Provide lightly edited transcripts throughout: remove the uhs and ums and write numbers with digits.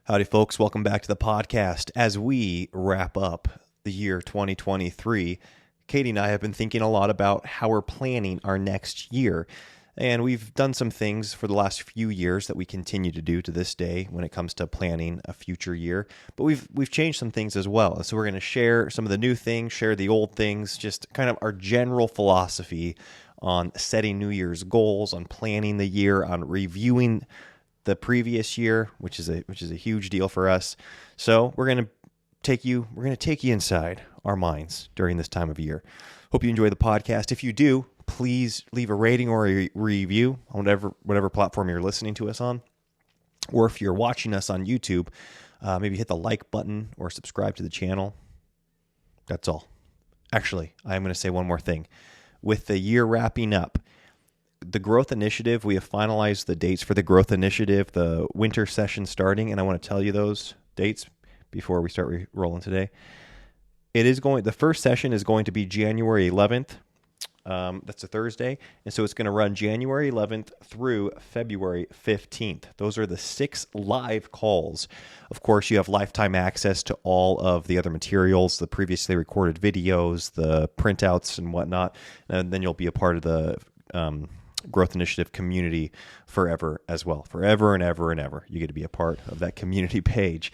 Howdy, folks. Welcome back to the podcast. As we wrap up the year 2023, Katie and I have been thinking a lot about how we're planning our next year. And we've done some things for the last few years that we continue to do to this day when it comes to planning a future year. But we've changed some things as well. So we're going to share some of the new things, share the old things, just kind of our general philosophy on setting New Year's goals, on planning the year, on reviewing the previous year, which is a huge deal for us. So we're going to take you inside our minds during this time of year. Hope you enjoy the podcast. If you do, please leave a rating or a review on whatever platform you're listening to us on. Or if you're watching us on YouTube, maybe hit the like button or subscribe to the channel. That's all. Actually, I'm going to say one more thing. With the year wrapping up, the Growth Initiative, we have finalized the dates for the Growth Initiative, the winter session starting, and I want to tell you those dates before we start rolling today. The first session is going to be January 11th. That's a Thursday, and so it's going to run January 11th through February 15th. Those are the 6 live calls. Of course, you have lifetime access to all of the other materials, the previously recorded videos, the printouts and whatnot, and then you'll be a part of the Growth Initiative community forever as well. Forever and ever and ever. You get to be a part of that community page.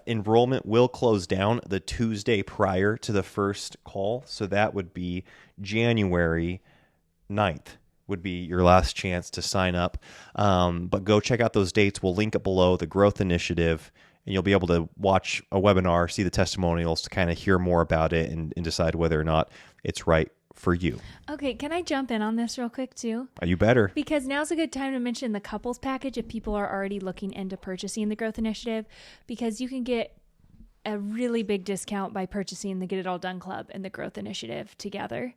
Enrollment will close down the Tuesday prior to the first call. So that would be January 9th would be your last chance to sign up. But go check out those dates. We'll link it below, the Growth Initiative, and you'll be able to watch a webinar, see the testimonials to kind of hear more about it and decide whether or not it's right for you. Okay, can I jump in on this real quick too? You better. Because now's a good time to mention the couples package if people are already looking into purchasing the Growth Initiative, because you can get a really big discount by purchasing the Get It All Done Club and the Growth Initiative together.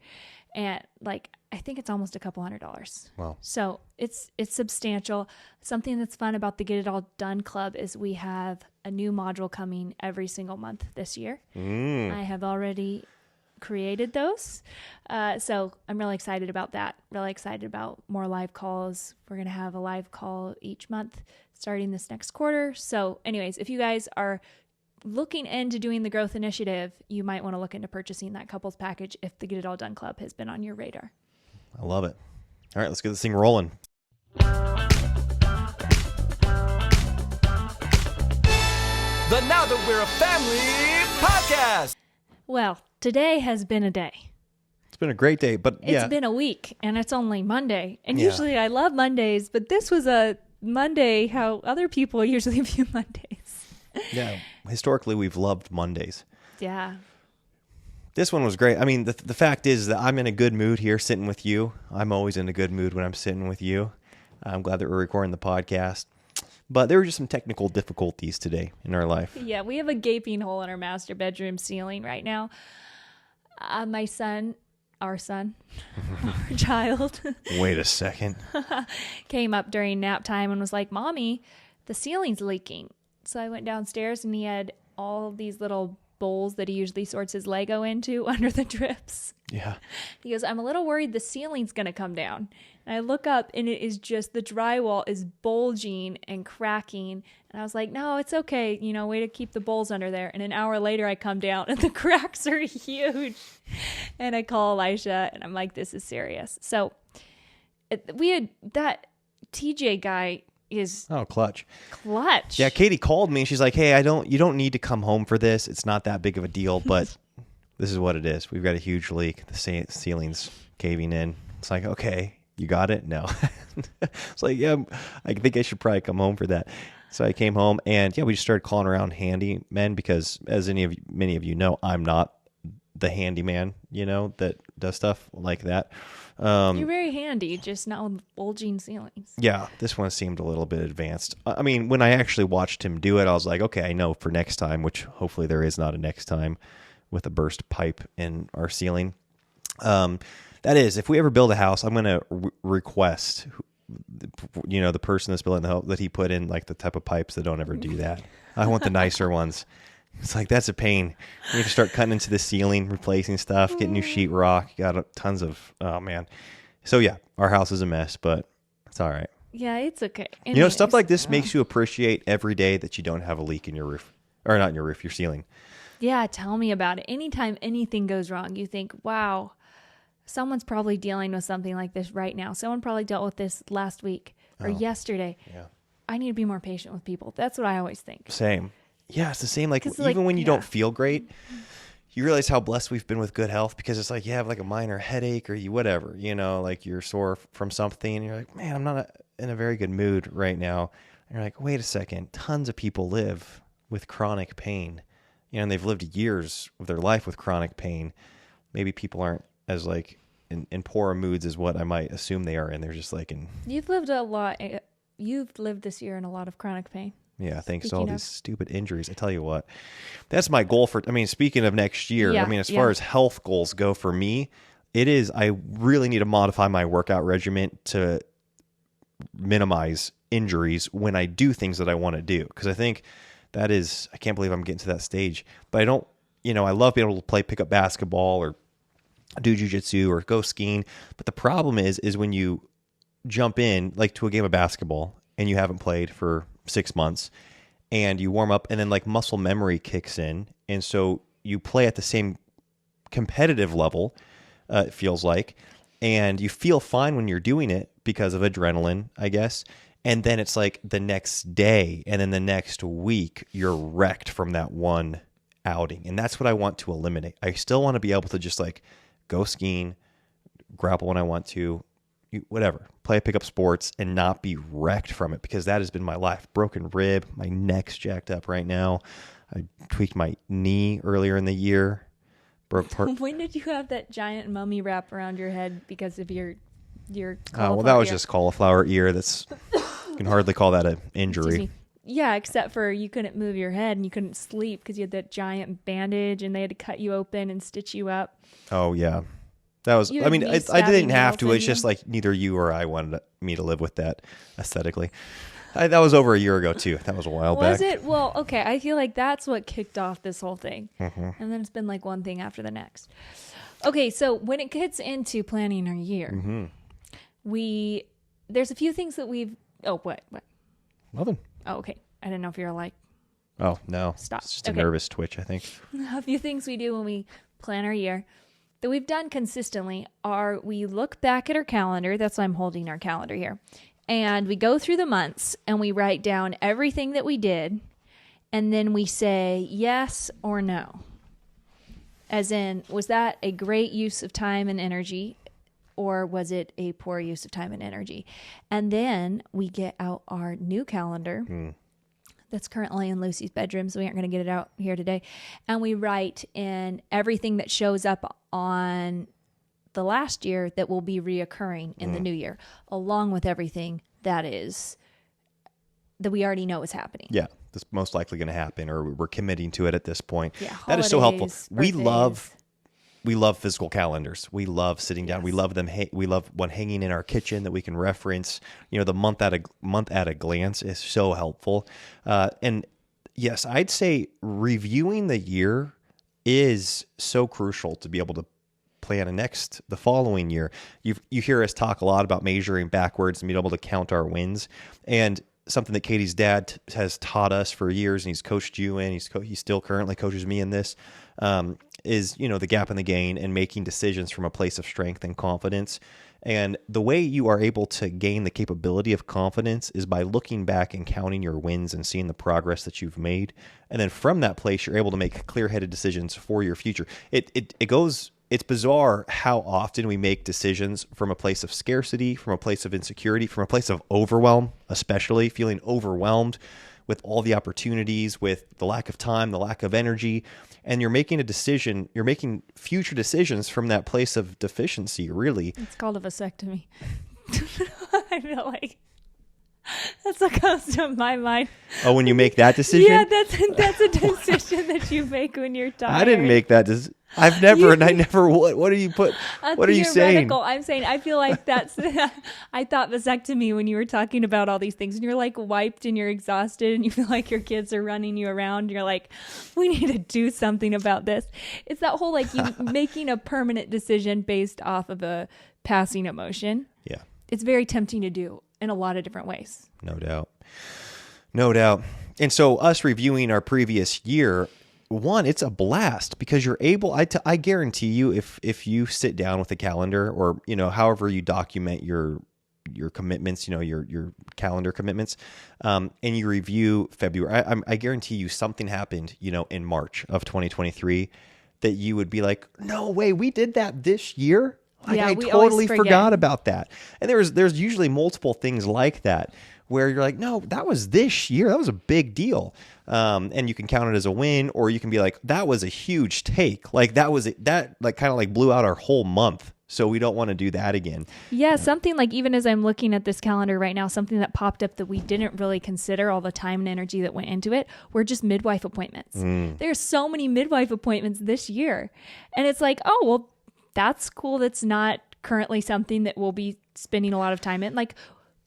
And I think it's almost a couple $100. Wow. So it's substantial. Something that's fun about the Get It All Done Club is we have a new module coming every single month this year. I have already created those. So I'm really excited about that. Really excited about more live calls. We're going to have a live call each month starting this next quarter. So anyways, if you guys are looking into doing the Growth Initiative, you might want to look into purchasing that couples package if the Get It All Done Club has been on your radar. I love it. All right, let's get this thing rolling. The Now That We're a Family podcast. Well, today has been a day. It's been a great day, but It's been a week, and it's only Monday. And usually I love Mondays, but this was a Monday how other people usually view Mondays. Yeah, historically we've loved Mondays. Yeah. This one was great. I mean, the fact is that I'm in a good mood here sitting with you. I'm always in a good mood when I'm sitting with you. I'm glad that we're recording the podcast. But there were just some technical difficulties today in our life. Yeah, we have a gaping hole in our master bedroom ceiling right now. My son, our child. Wait a second. Came up during nap time and was like, "Mommy, the ceiling's leaking." So I went downstairs and he had all of these little bowls that he usually sorts his Lego into under the drips. Yeah. He goes, "I'm a little worried the ceiling's going to come down." And I look up and it is just the drywall is bulging and cracking. And I was like, "No, it's okay. Way to keep the bowls under there." And an hour later I come down and the cracks are huge. And I call Elisha and I'm like, "This is serious." So we had that TJ guy is clutch. Yeah, Katie called me and she's like, "Hey, you don't need to come home for this. It's not that big of a deal, but this is what it is. We've got a huge leak. The ceiling's caving in." It's like, "Okay, you got it?" No. It's like, "Yeah, I think I should probably come home for that." So I came home and we just started calling around handymen because as many of you know, I'm not the handyman, that does stuff like that. You're very handy, just not with bulging ceilings. Yeah, this one seemed a little bit advanced. I mean, when I actually watched him do it, I was like, okay, I know for next time, which hopefully there is not a next time with a burst pipe in our ceiling. That is, if we ever build a house, I'm going to request, the person that's building the house, that he put in like the type of pipes that don't ever do that. I want the nicer ones. It's like, that's a pain. You have to start cutting into the ceiling, replacing stuff, getting new sheetrock. Got tons of, oh man. So yeah, our house is a mess, but it's all right. Yeah, it's okay. You know, stuff like this makes you appreciate every day that you don't have a leak in your roof. Or not in your roof, your ceiling. Yeah, tell me about it. Anytime anything goes wrong, you think, wow, someone's probably dealing with something like this right now. Someone probably dealt with this last week or yesterday. Yeah. I need to be more patient with people. That's what I always think. Same. Yeah, it's the same. Like, 'Cause, even when you don't feel great, you realize how blessed we've been with good health, because it's like you have like a minor headache or you whatever, you know, like you're sore from something and you're like, man, I'm not in a very good mood right now. And you're like, wait a second, tons of people live with chronic pain, you know, and they've lived years of their life with chronic pain. Maybe people aren't as like in poorer moods as what I might assume they are in. They're just like in. You've lived a lot. You've lived this year in a lot of chronic pain. Yeah, thanks to all these stupid injuries. I tell you what, that's my goal for, I mean, speaking of next year, I mean, as far as health goals go for me, it is, I really need to modify my workout regimen to minimize injuries when I do things that I want to do. Because I think that is, I can't believe I'm getting to that stage, but I don't, you know, I love being able to play pickup basketball or do jujitsu or go skiing. But the problem is when you jump in like to a game of basketball and you haven't played for 6 months and you warm up and then like muscle memory kicks in. And so you play at the same competitive level, it feels like, and you feel fine when you're doing it because of adrenaline, I guess. And then it's like the next day and then the next week you're wrecked from that one outing. And that's what I want to eliminate. I still want to be able to just like go skiing, grapple when I want to, whatever, play pickup sports and not be wrecked from it, because that has been my life. Broken rib, my neck's jacked up right now. I tweaked my knee earlier in the year. When did you have that giant mummy wrap around your head because of your well, that was just cauliflower ear. That's, you can hardly call that an injury. Yeah, except for you couldn't move your head and you couldn't sleep because you had that giant bandage and they had to cut you open and stitch you up. Oh, yeah. That was, I mean, I didn't have to. It's just like neither you or I wanted me to live with that aesthetically. That was over a year ago, too. That was a while back. Was it? Well, okay. I feel like that's what kicked off this whole thing. Mm-hmm. And then it's been like one thing after the next. Okay, so when it gets into planning our year, there's a few things that we've... Oh, what? Nothing. Oh, okay. I didn't know if you were like... Oh, no. Stop. It's just a nervous twitch, I think. A few things we do when we plan our year that we've done consistently are we look back at our calendar. That's why I'm holding our calendar here. And we go through the months and we write down everything that we did. And then we say yes or no. As in, was that a great use of time and energy? Or was it a poor use of time and energy? And then we get out our new calendar that's currently in Lucy's bedroom, so we aren't going to get it out here today. And we write in everything that shows up on the last year that will be reoccurring in the new year, along with everything that we already know is happening. Yeah, that's most likely going to happen, or we're committing to it at this point. Yeah, that is so helpful. Birthdays. We love physical calendars. We love sitting down. Yes. We love them. We love one hanging in our kitchen that we can reference. You know, the month at a glance is so helpful. And yes, I'd say reviewing the year is so crucial to be able to plan the following year. You hear us talk a lot about measuring backwards and being able to count our wins. And something that Katie's dad has taught us for years, and he's coached you in, he still currently coaches me in this, is, you know, the gap in the gain and making decisions from a place of strength and confidence. And the way you are able to gain the capability of confidence is by looking back and counting your wins and seeing the progress that you've made. And then from that place, you're able to make clear-headed decisions for your future. It's bizarre how often we make decisions from a place of scarcity, from a place of insecurity, from a place of overwhelm, especially feeling overwhelmed with all the opportunities, with the lack of time, the lack of energy, and you're making a decision, you're making future decisions from that place of deficiency, really. It's called a vasectomy. I feel like that's what comes to my mind. Oh, when you make that decision? Yeah, that's a decision that you make when you're tired. I didn't make that decision. I've never, and I never would. What do you put? What are you saying? I'm saying, I feel like that's, I thought vasectomy when you were talking about all these things and you're like wiped and you're exhausted and you feel like your kids are running you around. You're like, we need to do something about this. It's that whole like you making a permanent decision based off of a passing emotion. Yeah. It's very tempting to do. in a lot of different ways. No doubt. No doubt. And so us reviewing our previous year, one, it's a blast because you're able, I guarantee you, if you sit down with a calendar or, however you document your commitments, your calendar commitments, and you review February, I guarantee you something happened, in March of 2023 that you would be like, no way, we did that this year. Like, Yeah, I we totally always forget. forgot about that. And there's usually multiple things like that where you're like, no, that was this year. That was a big deal. And you can count it as a win, or you can be like, that was a huge take. Like that kind of like blew out our whole month. So we don't want to do that again. Yeah, something like, even as I'm looking at this calendar right now, something that popped up that we didn't really consider all the time and energy that went into it were just midwife appointments. There's so many midwife appointments this year. And it's like, oh, well, that's cool. That's not currently something that we'll be spending a lot of time in. Like,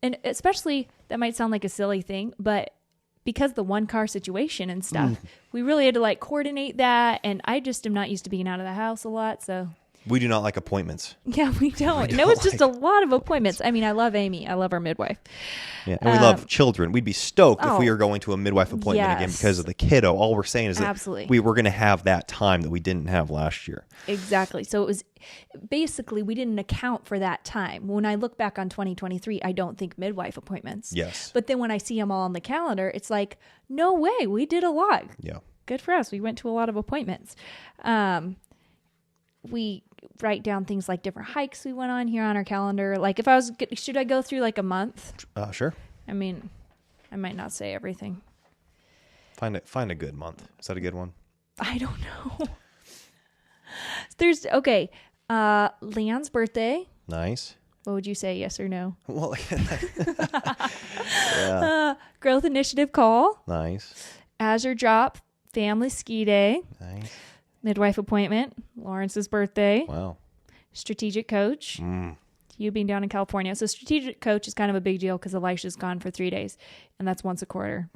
and especially, that might sound like a silly thing, but because the one car situation and stuff, we really had to like coordinate that. And I just am not used to being out of the house a lot. So We do not like appointments. yeah, we don't. No, it's just a lot of appointments. I mean, I love Amy. I love our midwife. Yeah, and we love children. We'd be stoked if we oh, were going to a midwife appointment again yes. because of the kiddo. All we're saying is that Absolutely. we were going to have that time that we didn't have last year. Exactly. So it was basically, we didn't account for that time. When I look back on 2023, I don't think midwife appointments. Yes. But then when I see them all on the calendar, it's like, no way, we did a lot. Yeah. Good for us. We went to a lot of appointments. We write down things like different hikes we went on here on our calendar. Like if I was, should I go through like a month? Sure. I mean, I might not say everything. Find a good month. Is that a good one? I don't know. Leon's birthday. Nice. What would you say? Yes or no? Well, yeah. Growth initiative call. Nice. Azure drop. Family ski day. Nice. Midwife appointment. Lawrence's birthday. Wow. Strategic coach. You being down in California. So strategic coach is kind of a big deal because Elisha's gone for 3 days, and that's once a quarter.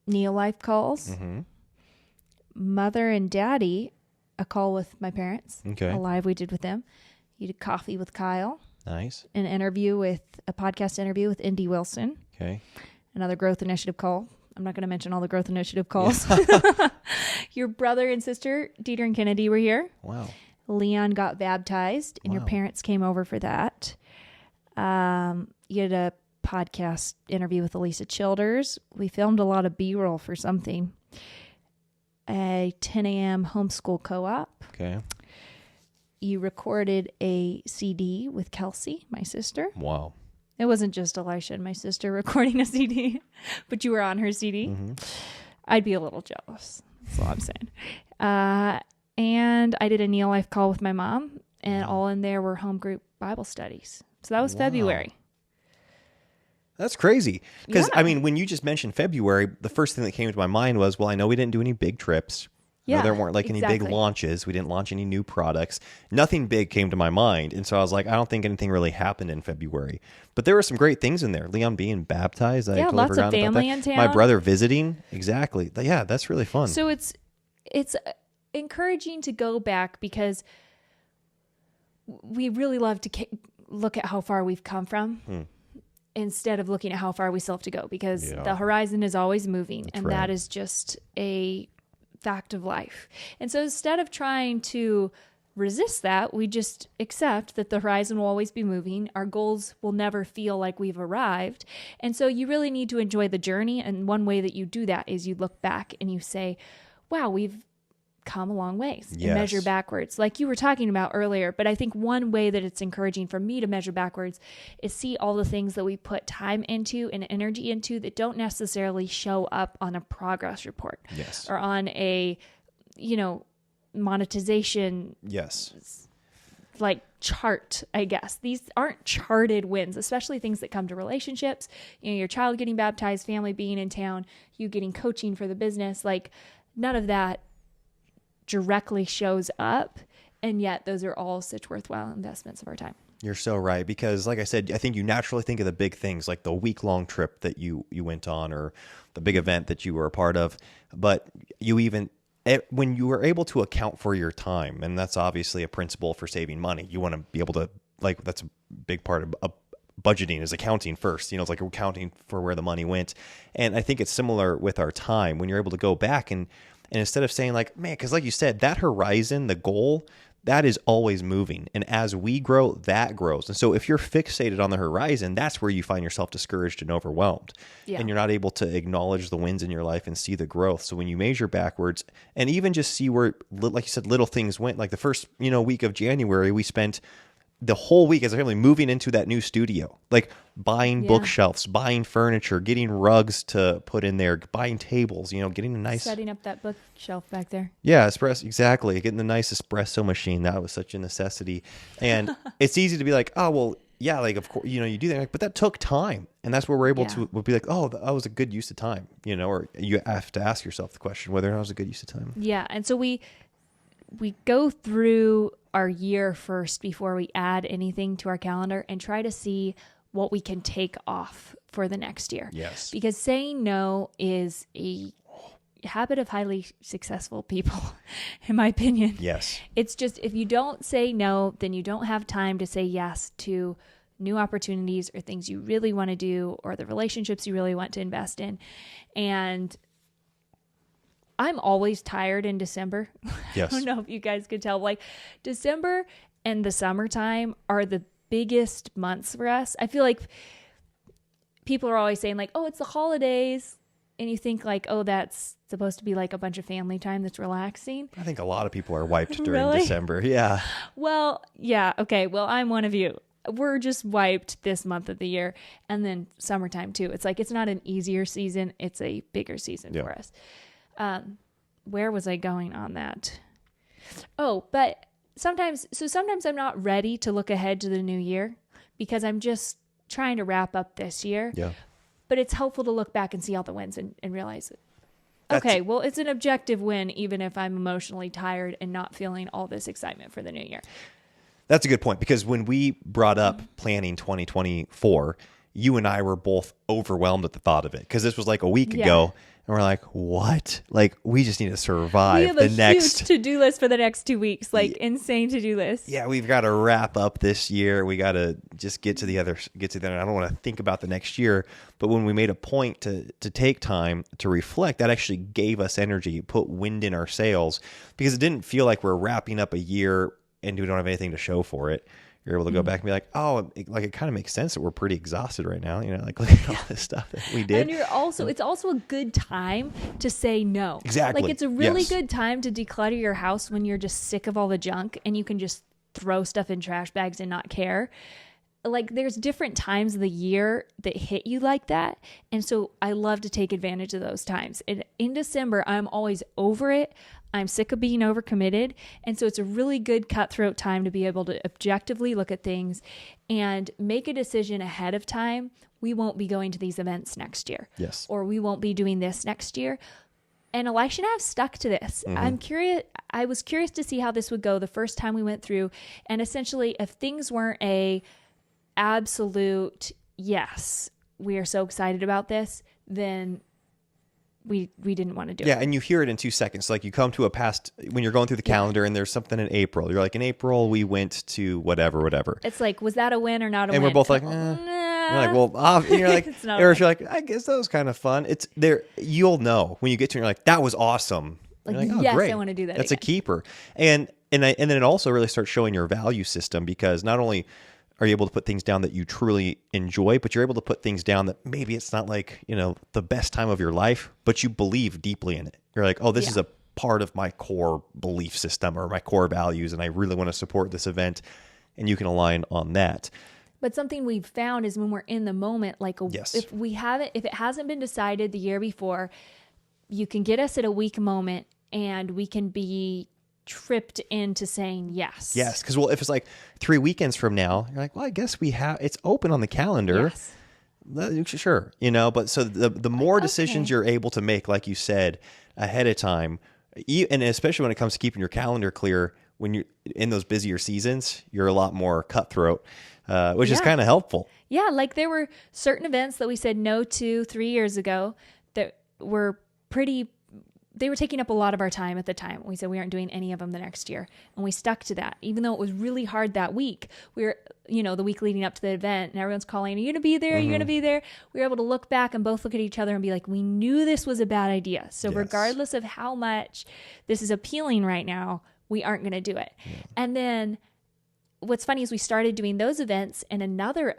Neo-life calls. Mother and daddy, a call with my parents. Okay. A live we did with them. You did coffee with Kyle. Nice. A podcast interview with Indy Wilson. Okay. Another growth initiative call. I'm not going to mention all the growth initiative calls. Your brother and sister, Dieter and Kennedy, were here. Wow. Leon got baptized, and your parents came over for that. You had a podcast interview with Elisa Childers. We filmed a lot of B-roll for something. A 10 a.m. homeschool co-op. Okay. You recorded a CD with Kelsey, my sister. Wow. It wasn't just Elisha and my sister recording a CD, but you were on her CD. I'd be a little jealous. That's all I'm saying. And I did a Neo Life call with my mom, and all in there were home group Bible studies. So that was February. That's crazy. Because, Yeah. I mean, when you just mentioned February, the first thing that came to my mind was, well, I know we didn't do any big trips. Yeah, No, there weren't like any big exactly. launches. We didn't launch any new products. Nothing big came to my mind. And so I was like, I don't think anything really happened in February. But there were some great things in there. Leon being baptized. I Yeah, totally lots of forgot about family that. in town. My brother visiting. Exactly. Yeah, that's really fun. So it's encouraging to go back because we really love to look at how far we've come from instead of looking at how far we still have to go, because the horizon is always moving. That's right. That is just a fact of life. And so instead of trying to resist that, we just accept that the horizon will always be moving. Our goals will never feel like we've arrived. And so you really need to enjoy the journey. And one way that you do that is you look back and you say, wow, we've come a long ways, and measure backwards like you were talking about earlier. But I think one way that it's encouraging for me to measure backwards is see all the things that we put time into and energy into that don't necessarily show up on a progress report or on a, monetization like chart, I guess. These aren't charted wins, especially things that come to relationships, your child getting baptized, family being in town, you getting coaching for the business. Like none of that directly shows up, and yet those are all such worthwhile investments of our time. You're so right, because like I said, I think you naturally think of the big things like the week-long trip that you went on, or the big event that you were a part of. But when you were able to account for your time, and that's obviously a principle for saving money, you want to be able to like that's a big part of budgeting is accounting first. It's like accounting for where the money went. And I think it's similar with our time when you're able to go back and instead of saying like, man, because like you said, that horizon, the goal, that is always moving. And as we grow, that grows. And so if you're fixated on the horizon, that's where you find yourself discouraged and overwhelmed. Yeah. And you're not able to acknowledge the wins in your life and see the growth. So when you measure backwards and even just see where, like you said, little things went, like the first, week of January, we spent the whole week as a family moving into that new studio, like buying bookshelves, buying furniture, getting rugs to put in there, buying tables, getting a nice... Setting up that bookshelf back there. Yeah, exactly. Getting the nice espresso machine. That was such a necessity. And it's easy to be like, oh, well, yeah, like, of course, you do that. But that took time. And that's where we're able to be like, oh, that was a good use of time, or you have to ask yourself the question whether or not it was a good use of time. Yeah. And so we go through our year first before we add anything to our calendar and try to see what we can take off for the next year. Yes. Because saying no is a habit of highly successful people, in my opinion. Yes. It's just, if you don't say no, then you don't have time to say yes to new opportunities or things you really want to do or the relationships you really want to invest in. And I'm always tired in December. Yes. I don't know if you guys could tell. Like December and the summertime are the biggest months for us. I feel like people are always saying like, oh, it's the holidays. And you think like, oh, that's supposed to be like a bunch of family time that's relaxing. I think a lot of people are wiped during Really? December. Yeah. Well, yeah. Okay. Well, I'm one of you. We're just wiped this month of the year. And then summertime too. It's like, it's not an easier season. It's a bigger season for us. Where was I going on that? Oh, but sometimes I'm not ready to look ahead to the new year because I'm just trying to wrap up this year. Yeah. But it's helpful to look back and see all the wins and realize it. Okay, well, it's an objective win, even if I'm emotionally tired and not feeling all this excitement for the new year. That's a good point, because when we brought up planning 2024, you and I were both overwhelmed at the thought of it, because this was like a week ago. And we're like, what? Like, we just need to survive we have a huge to-do list for the next 2 weeks, like insane to-do list. Yeah, we've got to wrap up this year. We got to just get to the other. I don't want to think about the next year. But when we made a point to take time to reflect, that actually gave us energy, put wind in our sails, because it didn't feel like we're wrapping up a year and we don't have anything to show for it. You're able to go back and be like, oh, it kind of makes sense that we're pretty exhausted right now. Like, look at all this stuff that we did. And it's also a good time to say no. Exactly. Like, it's a really good time to declutter your house when you're just sick of all the junk and you can just throw stuff in trash bags and not care. Like, there's different times of the year that hit you like that. And so I love to take advantage of those times. And in December, I'm always over it. I'm sick of being overcommitted. And so it's a really good cutthroat time to be able to objectively look at things and make a decision ahead of time. We won't be going to these events next year. Yes. Or we won't be doing this next year. And Elisha and I have stuck to this. Mm-hmm. I'm curious. I was curious to see how this would go the first time we went through. And essentially, if things weren't a absolute yes, we are so excited about this, then we didn't want to do it. Yeah, and you hear it in 2 seconds. Like, you come to when you're going through the calendar and there's something in April. You're like, in April, we went to whatever. It's like, was that a win or not a win? And we're both like, You're like, well, and you're like, or if you're like, I guess that was kind of fun. It's there. You'll know when you get to it, you're like, that was awesome. Like, oh, yes, great. I want to do that. That's again. a keeper. And then it also really starts showing your value system, because not only are you able to put things down that you truly enjoy, but you're able to put things down that maybe it's not like, the best time of your life, but you believe deeply in it. You're like, oh, this is a part of my core belief system or my core values, and I really want to support this event, and you can align on that. But something we've found is when we're in the moment, like if it hasn't been decided the year before, you can get us at a weak moment and we can be tripped into saying yes. Yes, because if it's like 3 weekends from now, you're like, well, I guess it's open on the calendar. Yes. Sure, but so the more decisions you're able to make, like you said, ahead of time, and especially when it comes to keeping your calendar clear, when you're in those busier seasons, you're a lot more cutthroat, which is kind of helpful. Yeah, like there were certain events that we said no to 3 years ago that were pretty they were taking up a lot of our time at the time. We said we aren't doing any of them the next year. And we stuck to that. Even though it was really hard that week, we were, the week leading up to the event, and everyone's calling, are you going to be there? Are you going to be there? We were able to look back and both look at each other and be like, we knew this was a bad idea. So regardless of how much this is appealing right now, we aren't going to do it. Yeah. And then what's funny is we started doing those events, and another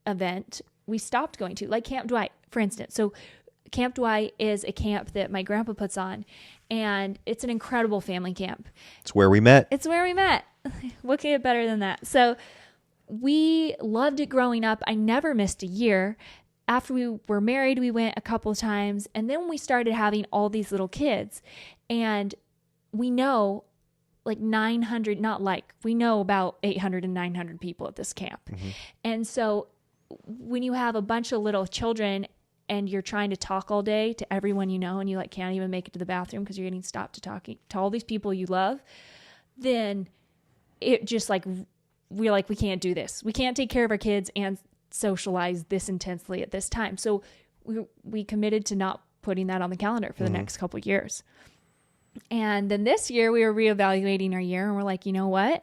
event we stopped going to, like Camp Dwight, for instance. So Camp Dwight is a camp that my grandpa puts on, and it's an incredible family camp. It's where we met. What could get better than that? So we loved it growing up. I never missed a year. After we were married, we went a couple of times, and then we started having all these little kids, and we know we know about 800 and 900 people at this camp. Mm-hmm. And so when you have a bunch of little children and you're trying to talk all day to everyone and you can't even make it to the bathroom because you're getting stopped to talking to all these people you love, then it just we're like, we can't do this. We can't take care of our kids and socialize this intensely at this time. So we committed to not putting that on the calendar for the next couple of years. And then this year we were reevaluating our year, and we're like, you know what?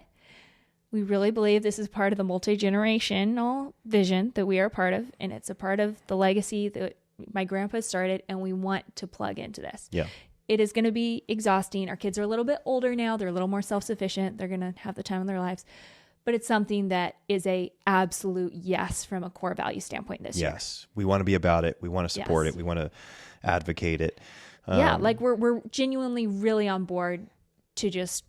We really believe this is part of the multi-generational vision that we are a part of, and it's a part of the legacy that my grandpa started, and we want to plug into this. Yeah. It is going to be exhausting. Our kids are a little bit older now. They're a little more self-sufficient. They're going to have the time of their lives. But it's something that is a absolute yes from a core value standpoint this year. Yes. We want to be about it. We want to support it. We want to advocate it. We're genuinely really on board to just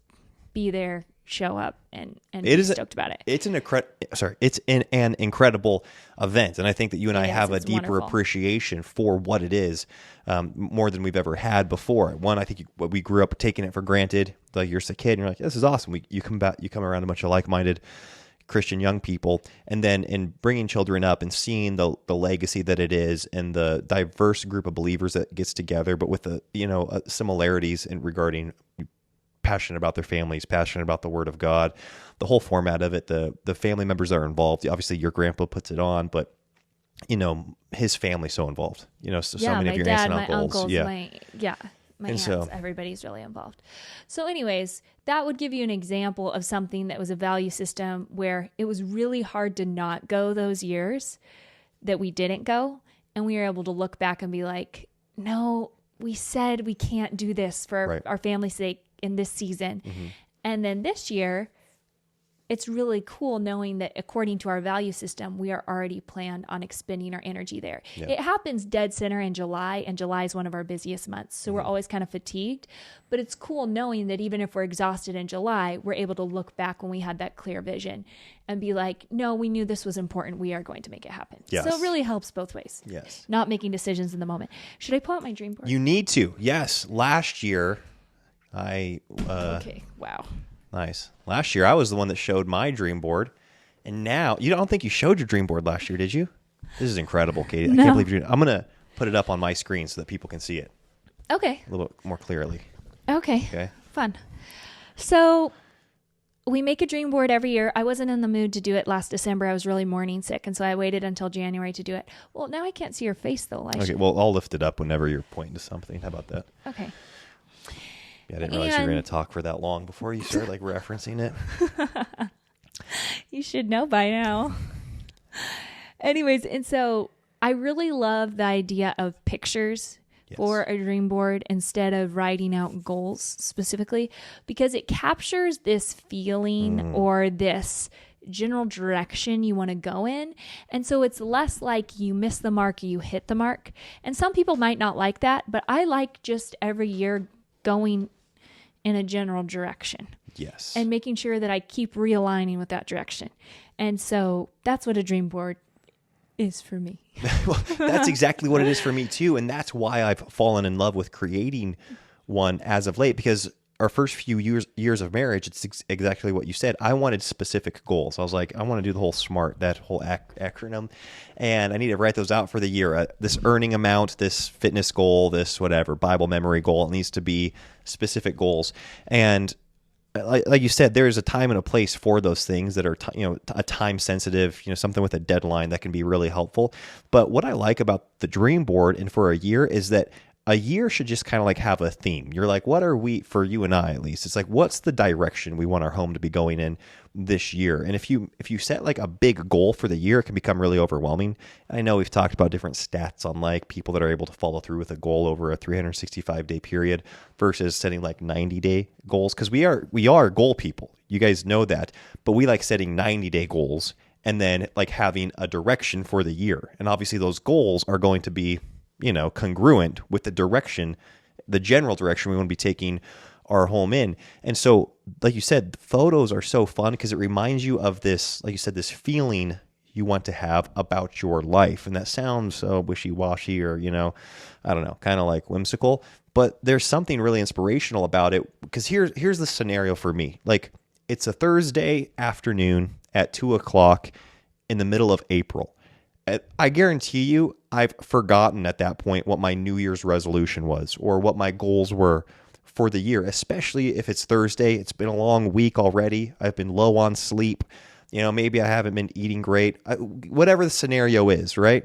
be there, show up, and be stoked about it. It's an incredible event, and I think that you and I have a deeper appreciation for what it is, more than we've ever had before. One, I think we grew up taking it for granted. Like you're just a kid, and you're like, "This is awesome." You come around a bunch of like-minded Christian young people, and then in bringing children up and seeing the legacy that it is, and the diverse group of believers that gets together, but with the similarities in regarding passionate about their families, passionate about the Word of God, the whole format of it, the family members that are involved. Obviously, your grandpa puts it on, but his family's so involved. So many of your aunts and uncles. My aunts, everybody's really involved. So anyways, that would give you an example of something that was a value system where it was really hard to not go those years that we didn't go. And we were able to look back and be like, no, we said we can't do this for our family's sake in this season. Mm-hmm. And then this year, it's really cool knowing that according to our value system, we are already planned on expending our energy there. Yeah. It happens dead center in July, and July is one of our busiest months. So we're always kind of fatigued, but it's cool knowing that even if we're exhausted in July, we're able to look back when we had that clear vision and be like, no, we knew this was important. We are going to make it happen. Yes. So it really helps both ways. Yes. Not making decisions in the moment. Should I pull out my dream board? You need to. Yes. Last year, okay. Wow. Nice. Last year, I was the one that showed my dream board. And now, I don't think you showed your dream board last year, did you? This is incredible, Katie. No. I can't believe you're doing it. I'm going to put it up on my screen so that people can see it. Okay. A little bit more clearly. Okay. Fun. So we make a dream board every year. I wasn't in the mood to do it last December. I was really morning sick, and so I waited until January to do it. Well, now I can't see your face, though, Elisha. Okay, well, I'll lift it up whenever you're pointing to something. How about that? Okay. Yeah, I didn't realize you were going to talk for that long before you start referencing it. You should know by now. Anyways, and so I really love the idea of pictures for a dream board instead of writing out goals specifically, because it captures this feeling or this general direction you want to go in. And so it's less like you miss the mark or you hit the mark. And some people might not like that, but I like just every year going in a general direction. Yes. And making sure that I keep realigning with that direction. And so that's what a dream board is for me. Well, that's exactly what it is for me too. And that's why I've fallen in love with creating one as of late, because our first few years of marriage, it's exactly what you said. I wanted specific goals. I was like, I want to do the whole SMART, that whole acronym, and I need to write those out for the year. This earning amount, this fitness goal, this whatever, Bible memory goal. It needs to be specific goals. And like you said, there is a time and a place for those things that are, a time sensitive, something with a deadline that can be really helpful. But what I like about the dream board and for a year is that a year should just kind of like have a theme. You're like, what are we, for you and I at least, it's like, what's the direction we want our home to be going in this year? And if you set like a big goal for the year, it can become really overwhelming. And I know we've talked about different stats on like people that are able to follow through with a goal over a 365-day period versus setting like 90-day goals. Because we are goal people. You guys know that. But we like setting 90-day goals and then like having a direction for the year. And obviously those goals are going to be, congruent with the direction, the general direction we want to be taking our home in. And so, like you said, photos are so fun because it reminds you of this, like you said, this feeling you want to have about your life. And that sounds so wishy-washy or, I don't know, kind of like whimsical, but there's something really inspirational about it because here's the scenario for me. Like, it's a Thursday afternoon at 2:00 in the middle of April. I guarantee you, I've forgotten at that point what my New Year's resolution was or what my goals were for the year, especially if it's Thursday. It's been a long week already. I've been low on sleep. Maybe I haven't been eating great. Whatever the scenario is, right?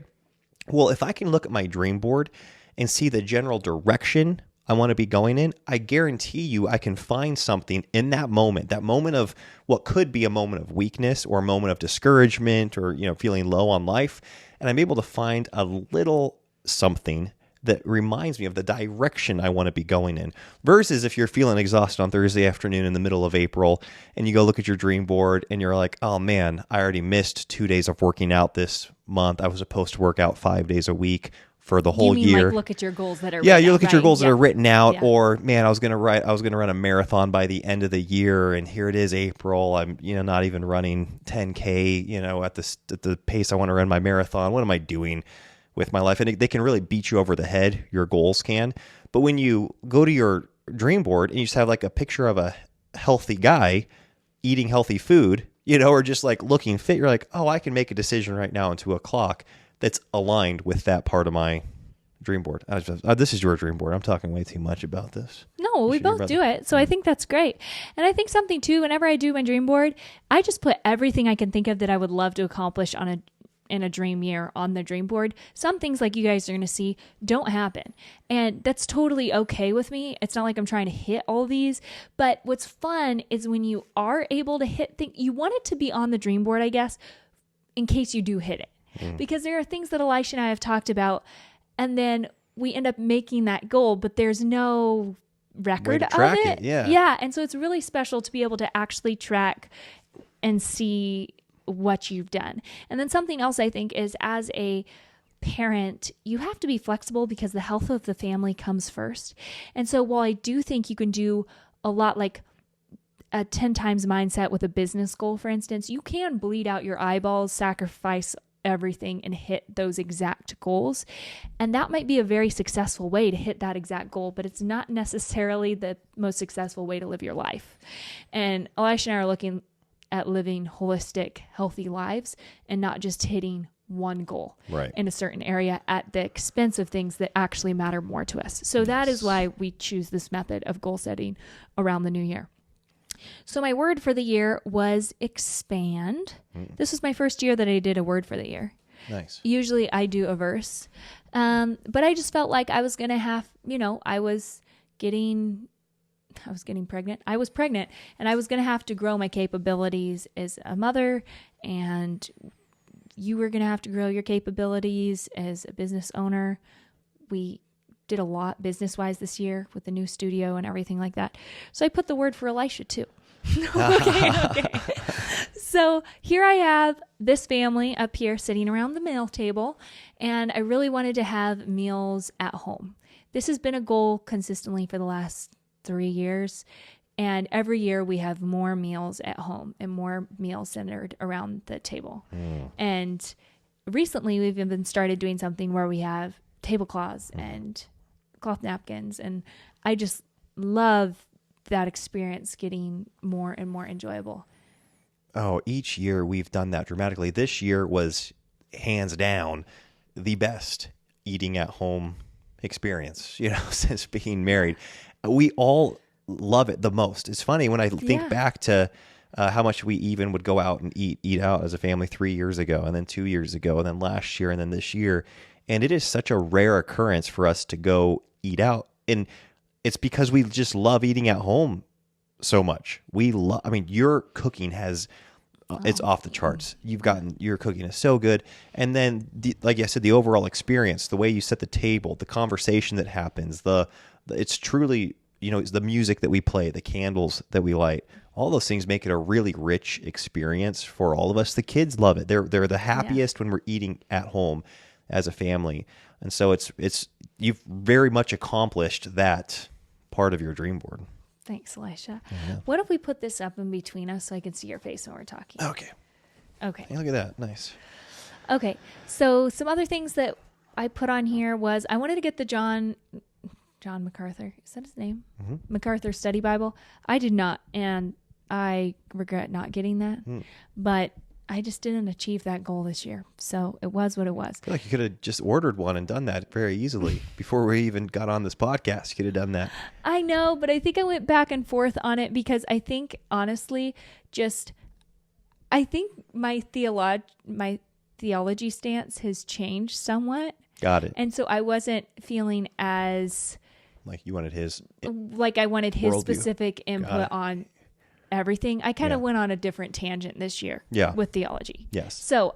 Well, if I can look at my dream board and see the general direction I want to be going in, I guarantee you I can find something in that moment of what could be a moment of weakness or a moment of discouragement or, feeling low on life. And I'm able to find a little something that reminds me of the direction I want to be going in. Versus if you're feeling exhausted on Thursday afternoon in the middle of April and you go look at your dream board and you're like, oh man, I already missed 2 days of working out this month. I was supposed to work out 5 days a week for the whole year. Like look at your goals that are you look at your goals that are written out, Yeah. or man, I was gonna run a marathon by the end of the year, and here it is April. I'm not even running 10K at the pace I want to run my marathon. What am I doing with my life? And they can really beat you over the head. Your goals can, but when you go to your dream board and you just have like a picture of a healthy guy eating healthy food, or just like looking fit, you're like, oh, I can make a decision right now at 2:00 that's aligned with that part of my dream board. This is your dream board. I'm talking way too much about this. No, we both do it. So I think that's great. And I think something too, whenever I do my dream board, I just put everything I can think of that I would love to accomplish in a dream year on the dream board. Some things, like you guys are going to see, don't happen. And that's totally okay with me. It's not like I'm trying to hit all these. But what's fun is when you are able to hit things, you want it to be on the dream board, I guess, in case you do hit it. Because there are things that Elisha and I have talked about, and then we end up making that goal, but there's no record of it. Yeah. And so it's really special to be able to actually track and see what you've done. And then something else I think is, as a parent, you have to be flexible because the health of the family comes first. And so while I do think you can do a lot, like a 10 times mindset with a business goal, for instance, you can bleed out your eyeballs, sacrifice everything, and hit those exact goals. And that might be a very successful way to hit that exact goal, but it's not necessarily the most successful way to live your life. And Elisha and I are looking at living holistic, healthy lives and not just hitting one goal in a certain area at the expense of things that actually matter more to us. So that is why we choose this method of goal setting around the new year. So my word for the year was expand. This was my first year that I did a word for the year. Nice. Usually I do a verse. But I just felt like I was going to have, I was pregnant. I was pregnant, and I was going to have to grow my capabilities as a mother, and you were going to have to grow your capabilities as a business owner. We did a lot business-wise this year with the new studio and everything like that. So I put the word for Elisha too. Okay. So here I have this family up here sitting around the meal table, and I really wanted to have meals at home. This has been a goal consistently for the last 3 years, and every year we have more meals at home and more meals centered around the table. And recently we've even started doing something where we have tablecloths and cloth napkins, and I just love that experience getting more and more enjoyable. Oh, each year we've done that dramatically. This year was hands down the best eating at home experience, since being married. We all love it the most. It's funny when I think back to how much we even would go out and eat out as a family 3 years ago, and then 2 years ago, and then last year, and then this year. And it is such a rare occurrence for us to go eat out. And it's because we just love eating at home so much. I mean, your cooking has, it's off the charts. Your cooking is so good. And then, like I said, the overall experience, the way you set the table, the conversation that happens, it's truly, it's the music that we play, the candles that we light. All those things make it a really rich experience for all of us. The kids love it. They're the happiest when we're eating at home as a family. And so you've very much accomplished that part of your dream board. Thanks, Elisha. Yeah. What if we put this up in between us so I can see your face when we're talking? Okay. Hey, look at that. Nice. Okay. So some other things that I put on here was I wanted to get the John MacArthur. Is that his name? Mm-hmm. MacArthur Study Bible. I did not, and I regret not getting that. But I just didn't achieve that goal this year. So it was what it was. I feel like you could have just ordered one and done that very easily before we even got on this podcast. You could have done that. I know, but I think I went back and forth on it because I think, honestly, I think my theology stance has changed somewhat. Got it. And so I wasn't feeling as... Like you wanted his... Like I wanted his worldview. Specific input on everything. I kind of went on a different tangent this year with theology. Yes. So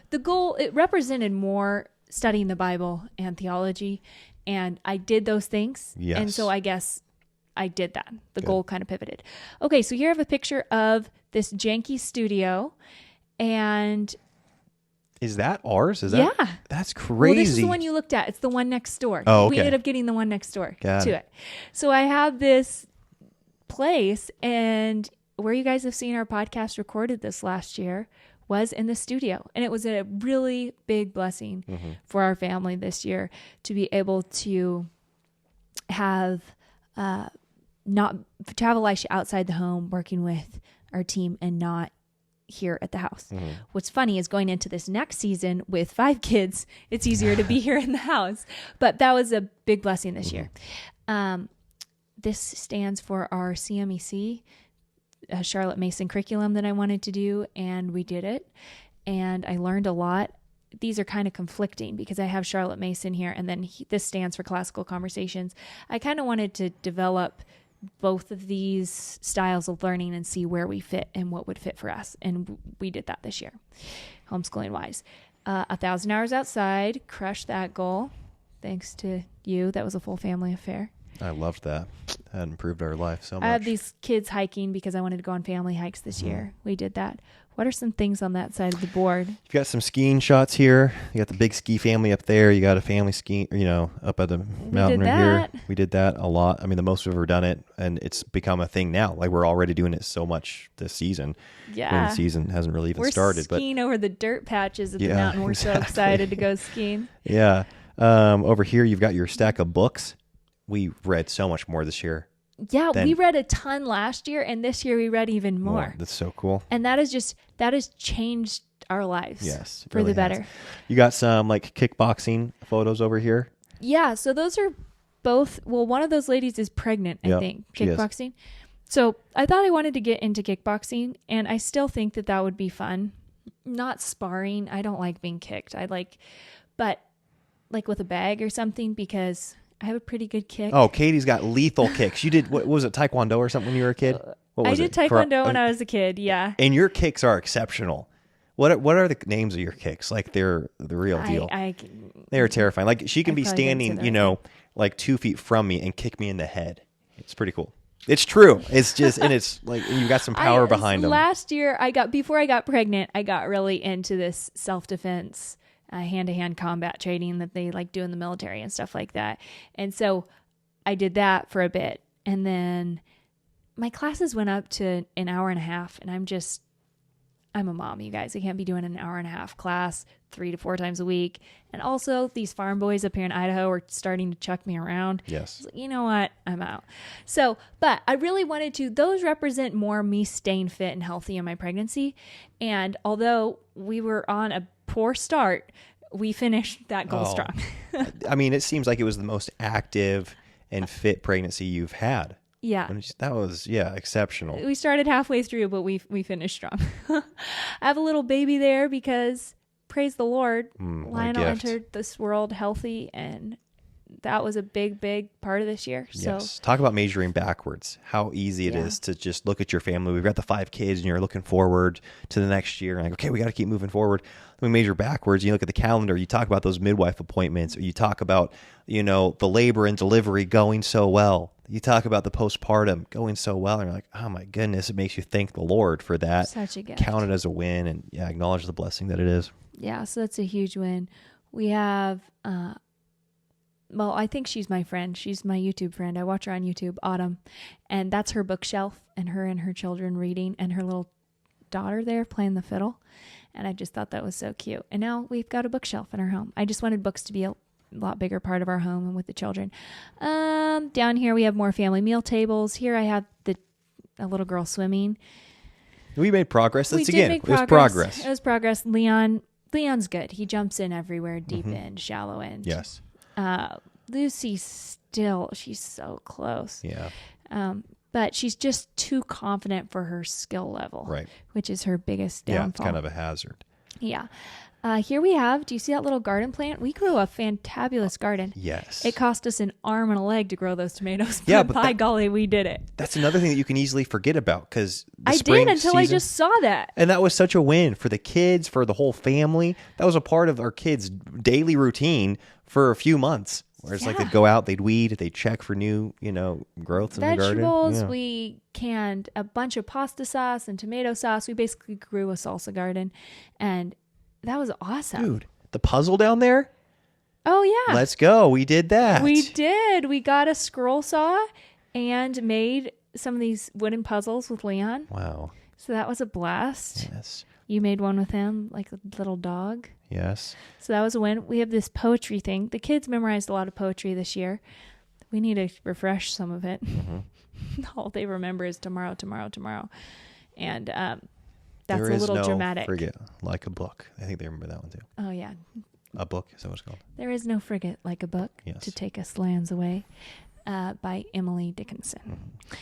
the goal, it represented more studying the Bible and theology, and I did those things. Yes. And so I guess I did that. The goal kind of pivoted. Okay, so here I have a picture of this janky studio, and... Is that ours? Is that? Yeah. That's crazy. Well, this is the one you looked at. It's the one next door. Oh, okay. We ended up getting the one next door Got it. So I have this place, and where you guys have seen our podcast recorded this last year was in the studio. And it was a really big blessing for our family this year to be able to have not travel Elisha outside the home working with our team and not here at the house. What's funny is going into this next season with 5 kids, it's easier to be here in the house. But that was a big blessing this year. This stands for our CMEC, Charlotte Mason curriculum that I wanted to do, and we did it. And I learned a lot. These are kind of conflicting because I have Charlotte Mason here, and then this stands for Classical Conversations. I kind of wanted to develop both of these styles of learning and see where we fit and what would fit for us. And we did that this year, homeschooling wise. 1,000 hours outside, crushed that goal. Thanks to you. That was a full family affair. I loved that. That improved our life so much. I had these kids hiking because I wanted to go on family hikes this year. We did that. What are some things on that side of the board? You've got some skiing shots here. You got the big ski family up there. You got a family skiing, up at the mountain right here. We did that a lot. I mean, the most we've ever done it, and it's become a thing now. Like, we're already doing it so much this season. Yeah. When the season hasn't really even started. We're skiing over the dirt patches at the mountain. We're so excited to go skiing. Yeah. Over here, you've got your stack of books. We read so much more this year. Yeah, we read a ton last year, and this year we read even more. That's so cool. And that has changed our lives. Yes, for the better. You got some like kickboxing photos over here. Yeah, so those are both. Well, one of those ladies is pregnant, I think. Kickboxing. So I thought I wanted to get into kickboxing, and I still think that would be fun. Not sparring. I don't like being kicked. But like with a bag or something, because I have a pretty good kick. Oh, Katie's got lethal kicks. You did, what was it, Taekwondo or something when you were a kid? What was I did Taekwondo when I was a kid, yeah. And your kicks are exceptional. What are the names of your kicks? Like, they're the real deal. They're terrifying. Like, she can be standing, like 2 feet from me and kick me in the head. It's pretty cool. It's true. It's just, and it's like, you got some power behind them. Last year, before I got pregnant, I got really into this self-defense, hand-to-hand combat training that they like do in the military and stuff like that. And so I did that for a bit. And then my classes went up to an hour and a half. And I'm a mom, you guys. I can't be doing an hour and a half class 3 to 4 times a week. And also, these farm boys up here in Idaho are starting to chuck me around. Yes. Like, you know what? I'm out. So, but I really wanted to, those represent more me staying fit and healthy in my pregnancy. And although we were on a poor start, we finished that goal strong. I mean, it seems like it was the most active and fit pregnancy you've had. Yeah. That was, exceptional. We started halfway through, but we finished strong. I have a little baby there because, praise the Lord, Lionel entered this world healthy and that was a big part of this year. So Yes. Talk about measuring backwards. How easy it is to just look at your family. We've got the 5 kids and you're looking forward to the next year. And like, okay, we got to keep moving forward. Then we measure backwards. You look at the calendar. You talk about those midwife appointments, or you talk about, the labor and delivery going so well. You talk about the postpartum going so well. And you're like, oh my goodness, it makes you thank the Lord for that. Such a gift. Count it as a win and acknowledge the blessing that it is. Yeah, so that's a huge win. We have, I think she's my friend. She's my YouTube friend. I watch her on YouTube, Autumn. And that's her bookshelf, and her children reading, and her little daughter there playing the fiddle. And I just thought that was so cute. And now we've got a bookshelf in our home. I just wanted books to be a lot bigger part of our home and with the children. Down here we have more family meal tables. Here I have a little girl swimming. We made progress. We That's did again, make it was progress. progress. It was progress. Leon's good. He jumps in everywhere, deep end, shallow end. Yes. Lucy still, she's so close. Yeah. But she's just too confident for her skill level, Right. which is her biggest downfall. Yeah, it's kind of a hazard. Yeah. Here we have, do you see that little garden plant? We grew a fantabulous garden. Yes. It cost us an arm and a leg to grow those tomatoes. Yeah, but but by golly, we did it. That's another thing that you can easily forget about, because I did until I just saw that. And that was such a win for the kids, for the whole family. That was a part of our kids' daily routine for a few months. Whereas like they'd go out, they'd weed, they'd check for new, growths in the garden. Vegetables, Yeah. we canned a bunch of pasta sauce and tomato sauce. We basically grew a salsa garden, and that was awesome. Dude, the puzzle down there? Oh, yeah. Let's go. We did that. We did. We got a scroll saw and made some of these wooden puzzles with Leon. Wow. So that was a blast. Yes. You made one with him, like a little dog. Yes. So that was a win. We have this poetry thing. The kids memorized a lot of poetry this year. We need to refresh some of it. Mm-hmm. All they remember is tomorrow. And that's there a little is no dramatic. frigate like a book. I think they remember that one too. Oh, yeah. A book, is that what it's called? There is no frigate like a book Yes. to take us lands away, by Emily Dickinson. Mm-hmm.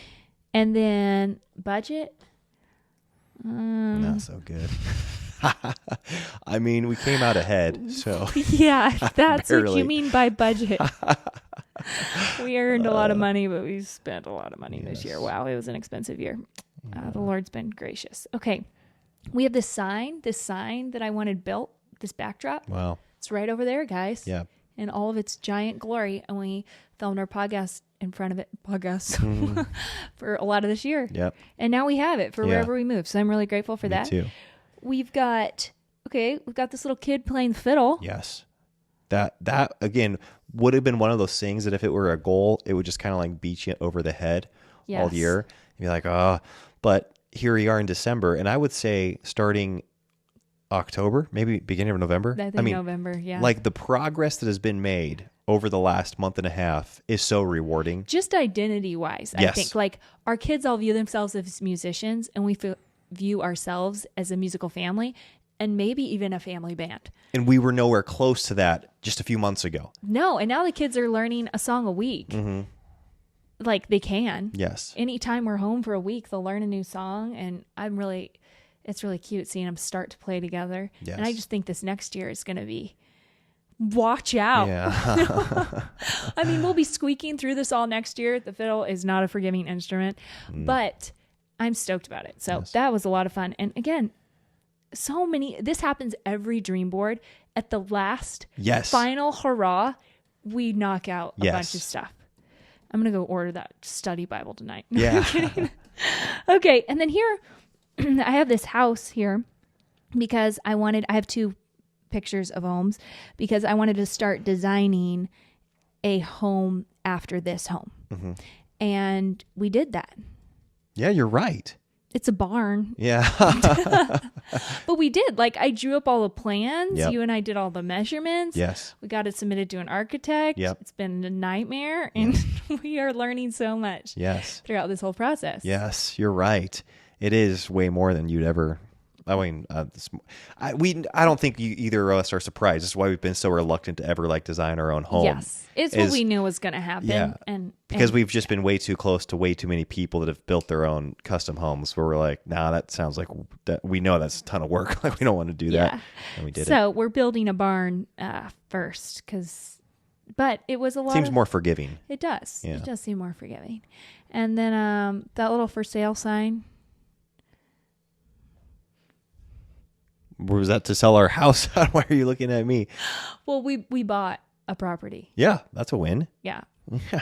And then budget. Not so good. I mean, we came out ahead, so. Yeah, that's what Barely. you mean by budget. We earned a lot of money, but we spent a lot of money this year. Wow, it was an expensive year. The Lord's been gracious. Okay, we have this sign that I wanted built, this backdrop. Wow. It's right over there, guys. Yeah. In all of its giant glory. And we filmed our podcast in front of it, for a lot of this year. Yep. And now we have it for wherever we move. So I'm really grateful for that. Me too. We've got this little kid playing the fiddle. Yes. That again would have been one of those things that if it were a goal, it would just kind of like beat you over the head all Yes. year. You'd be like, oh, but here we are in December. And I would say starting October, maybe beginning of November. I think November, yeah. Like the progress that has been made over the last month and a half is so rewarding. Just identity wise, Yes. I think like our kids all view themselves as musicians, and we view ourselves as a musical family, and maybe even a family band. And we were nowhere close to that just a few months ago. No, and now the kids are learning a song a week. Mm-hmm. Like they can. Yes. Anytime we're home for a week, they'll learn a new song, and it's really cute seeing them start to play together. Yes. And I just think this next year is going to be, watch out. Yeah. I mean, we'll be squeaking through this all next year. The fiddle is not a forgiving instrument, but I'm stoked about it. So that was a lot of fun. And again, this happens every dream board. At the last final hurrah, we knock out a bunch of stuff. I'm going to go order that study Bible tonight. Yeah. Okay. And then here, I have this house here because I have 2 pictures of homes because I wanted to start designing a home after this home. Mm-hmm. And we did that. Yeah, you're right. It's a barn. Yeah. But we did. Like I drew up all the plans. Yep. You and I did all the measurements. Yes. We got it submitted to an architect. Yep. It's been a nightmare and we are learning so much throughout this whole process. Yes, you're right. It is way more than you'd ever. I mean, I don't think either of us are surprised. This is why we've been so reluctant to ever like design our own home. Yes, it's what we knew was going to happen. Yeah, because we've just been way too close to way too many people that have built their own custom homes. Where we're like, nah, that sounds like that. We know that's a ton of work. Like we don't want to do that. And we did it. So we're building a barn first because But it was a lot. Seems more forgiving. It does. Yeah. It does seem more forgiving. And then that little for sale sign. Was that to sell our house? Why are you looking at me? Well, we bought a property. Yeah, that's a win. Yeah.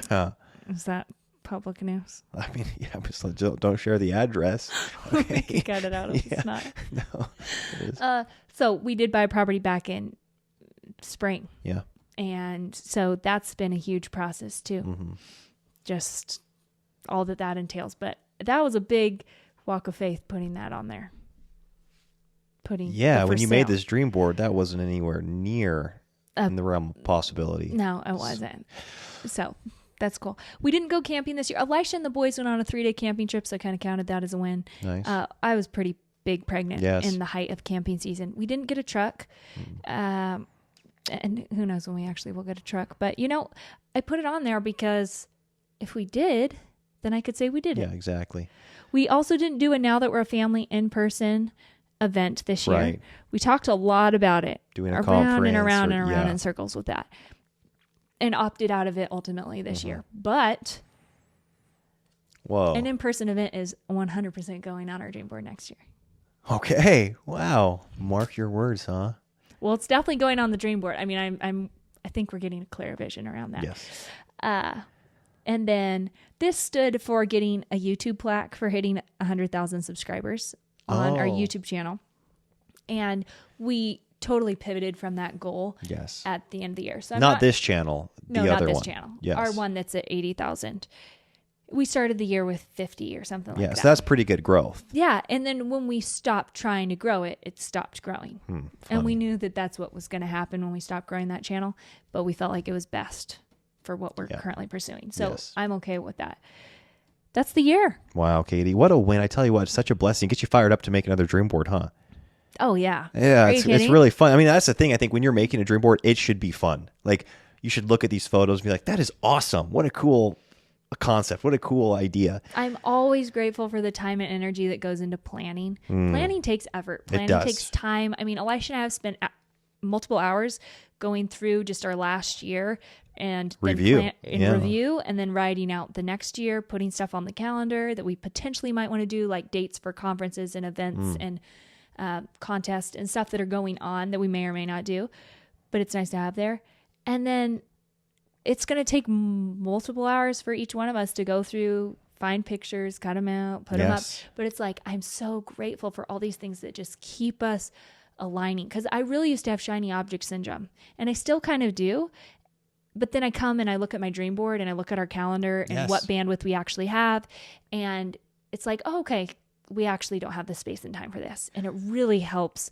Yeah. Is that public news? I mean, yeah, just don't share the address. Okay. You got it out if it's not. No. It is. So we did buy a property back in spring. Yeah. And so that's been a huge process too. Mm-hmm. Just all that entails. But that was a big walk of faith putting that on there. When you made this dream board, that wasn't anywhere near in the realm of possibility. No, it wasn't. So that's cool. We didn't go camping this year. Elisha and the boys went on a 3-day camping trip, so I kind of counted that as a win. Nice. I was pretty big pregnant Yes. in the height of camping season. We didn't get a truck. And who knows when we actually will get a truck. But, I put it on there because if we did, then I could say we did it. Yeah, exactly. We also didn't do a Now That We're a Family in-person event this year. Right. We talked a lot about it. Doing a around conference. and around and around yeah. in circles with that. And opted out of it ultimately this year. But Whoa. an in-person event is 100% going on our dream board next year. Okay. Wow. Mark your words, huh? Well, it's definitely going on the dream board. I mean, I think we're getting a clear vision around that. Yes. And then this stood for getting a YouTube plaque for hitting 100,000 subscribers on our YouTube channel. And we totally pivoted from that goal Yes. at the end of the year. So not this channel. No, the not other this one. channel. Yes. Our one that's at 80,000. We started the year with 50 or something like Yeah. that. So that's pretty good growth. Yeah. And then when we stopped trying to grow it, it stopped growing. And we knew that that's what was going to happen when we stopped growing that channel. But we felt like it was best for what we're currently pursuing. So Yes. I'm okay with that. That's the year. Wow, Katie. What a win. I tell you what, it's such a blessing. Get you fired up to make another dream board, huh? Oh, yeah. Yeah, Are you it's kidding? really fun. I mean, that's the thing. I think when you're making a dream board, it should be fun. Like, you should look at these photos and be like, that is awesome. What a cool concept. What a cool idea. I'm always grateful for the time and energy that goes into planning. Planning takes effort. Planning does. takes time. I mean, Elisha and I have spent multiple hours going through just our last year and then review and then writing out the next year, putting stuff on the calendar that we potentially might want to do, like dates for conferences and events and contests and stuff that are going on that we may or may not do. But it's nice to have there. And then it's going to take multiple hours for each one of us to go through, find pictures, cut them out, put them up. But it's like, I'm so grateful for all these things that just keep us aligning. Because I really used to have shiny object syndrome, and I still kind of do. But then I come and I look at my dream board and I look at our calendar and what bandwidth we actually have. And it's like, oh, okay, we actually don't have the space and time for this. And it really helps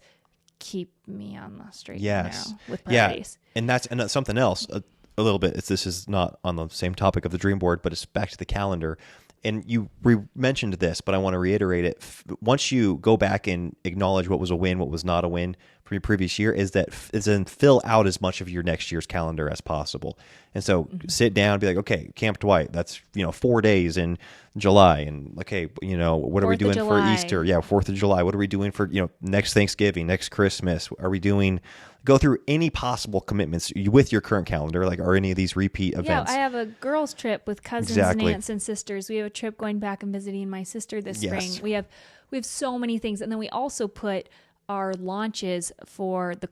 keep me on the straight and narrow with priorities. Yeah. And that's something else a little bit. This is not on the same topic of the dream board, but it's back to the calendar. And you mentioned this, but I want to reiterate it. Once you go back and acknowledge what was a win, what was not a win from your previous year, is then fill out as much of your next year's calendar as possible. And so sit down and be like, okay, Camp Dwight, that's 4 days in July, and okay, what are we doing for Easter? Yeah, 4th of July. What are we doing for next Thanksgiving, next Christmas? Are we doing? Go through any possible commitments with your current calendar, like are any of these repeat events? Yeah, I have a girls' trip with cousins and aunts and sisters. We have a trip going back and visiting my sister this spring. We have so many things, and then we also put our launches for the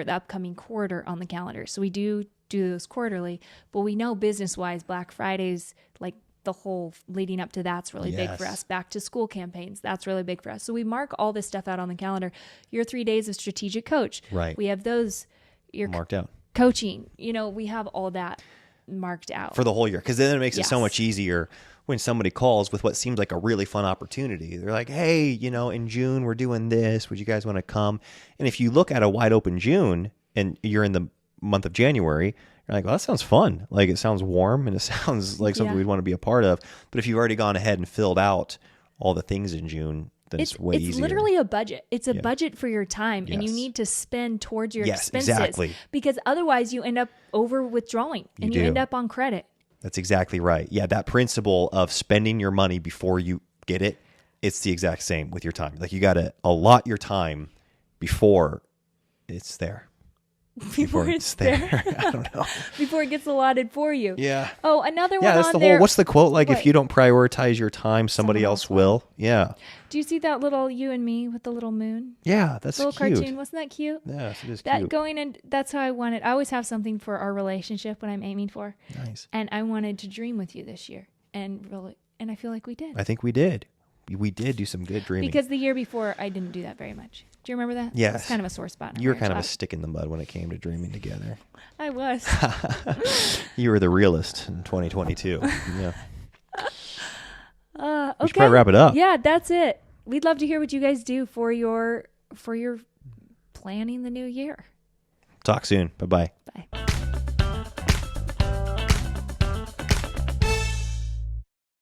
upcoming quarter on the calendar. So we do those quarterly, but we know business-wise, Black Friday's like the whole leading up to that's really big for us. Back to school campaigns, that's really big for us. So we mark all this stuff out on the calendar. Your 3 days of strategic coach. Right. We have those. Your marked out. Coaching. We have all that marked out. For the whole year. Because then it makes it so much easier when somebody calls with what seems like a really fun opportunity. They're like, hey, in June we're doing this. Would you guys want to come? And if you look at a wide open June and you're in the month of January, you're like, well, that sounds fun. Like, it sounds warm and it sounds like something we'd want to be a part of. But if you've already gone ahead and filled out all the things in June, then it's way easier. It's literally a budget. It's a budget for your time, and you need to spend towards your expenses. Exactly. Because otherwise you end up over withdrawing and you end up on credit. That's exactly right. Yeah, that principle of spending your money before you get it, it's the exact same with your time. Like, you got to allot your time before it's there. before it's there. I don't know. Before it gets allotted for you. Yeah. Oh, another one That's on the there. whole, what's the quote? Like, What? if you don't prioritize your time, somebody else will. Yeah. Do you see that little you and me with the little moon? Yeah, that's Little cute. cartoon. Wasn't that cute? Yes, it is That cute. going in, that's how I wanted. I always have something for our relationship when I'm aiming for. Nice. And I wanted to dream with you this year. And I feel like we did. I think we did. We did do some good dreaming. Because the year before, I didn't do that very much. Do you remember that? Yes. It's kind of a sore spot. You were kind of a stick in the mud when it came to dreaming together. I was. You were the realist in 2022. Yeah. Okay. We should probably wrap it up. Yeah, that's it. We'd love to hear what you guys do for your planning the new year. Talk soon. Bye-bye. Bye.